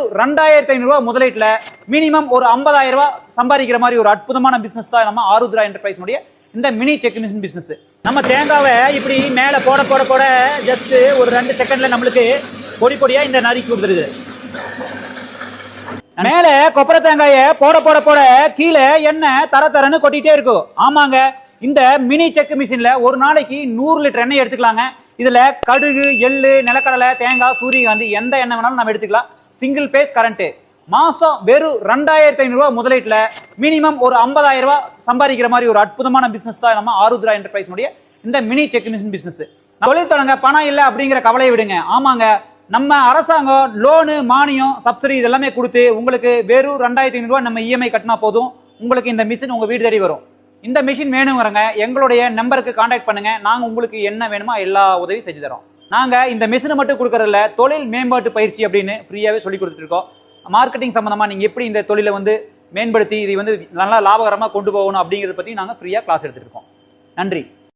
வெறும் 2500 ரூபாய் முதலீட்டுல மினிமம் ஒரு 50,000 ரூபாய் சம்பாதிக்கிற மாதிரி ஒரு அற்புதமான பிசினஸ் தான் நம்ம ஆருத்ரா என்டர்பிரைஸ் இந்த மினி செக் மிஷின் பிசினஸ். நம்ம தேங்காவை இப்படி மேல போட போட போட ஜஸ்ட் ஒரு 2 செகண்ட்ல நம்மளுக்கு பொடி பொடியா இந்த நறுக்கி கொடுத்துருது. மேல கொப்பரை தேங்காய போட போட போட கீழே எண்ணெய் தர தரன்னு கொட்டிட்டே இருக்கும். ஆமாங்க, இந்த மினி செக் மிஷின்ல ஒரு நாளைக்கு 100 லிட்டர் எண்ணெய் எடுத்துக்கலாங்க. இதுல கடுகு, எள்ளு, நிலக்கடலை, தேங்காய், சூரியகாந்தி எந்த எண்ணெய் வேணாலும் நம்ம எடுத்துக்கலாம். Single phase current. மாசம் வெறும் 2500 ரூபாய் முதலீட்டுல மினிமம் ஒரு 50,000 ரூபாய் சம்பாதிக்கிற மாதிரி ஒரு அற்புதமான பிசினஸ் தான் நம்ம ஆருத்ரா என்டர்பிரைஸ் இந்த மினி செக் மிஷின் பிசினஸ். தொழில் தொடங்க பணம் இல்லை அப்படிங்கிற கவலையை விடுங்க. ஆமாங்க, நம்ம அரசாங்கம் லோனு, மானியம், சப்சிடி இதெல்லாமே கொடுத்து உங்களுக்கு வெறும் 2500 ரூபாய் நம்ம இஎம்ஐ கட்டினா போதும், உங்களுக்கு இந்த மிஷின் உங்க வீடு தேடி வரும். இந்த மிஷின் வேணுங்கிறங்க எங்களுடைய நம்பருக்கு கான்டாக்ட் பண்ணுங்க. நாங்க உங்களுக்கு என்ன வேணுமோ எல்லா உதவியும் செஞ்சு தரோம். நாங்க இந்த மிஷினை மட்டும் கொடுக்கறதில்ல, தொழில் மேம்பாட்டு பயிற்சி அப்படின்னு ஃப்ரீயாவே சொல்லி கொடுத்துட்டு இருக்கோம். மார்க்கெட்டிங் சம்பந்தமா நீங்க எப்படி இந்த தொழிலை மேம்படுத்தி இதை நல்லா லாபகரமா கொண்டு போகணும் அப்படிங்கறத பத்தி நாங்க ஃப்ரீயா கிளாஸ் எடுத்துட்டு இருக்கோம். நன்றி.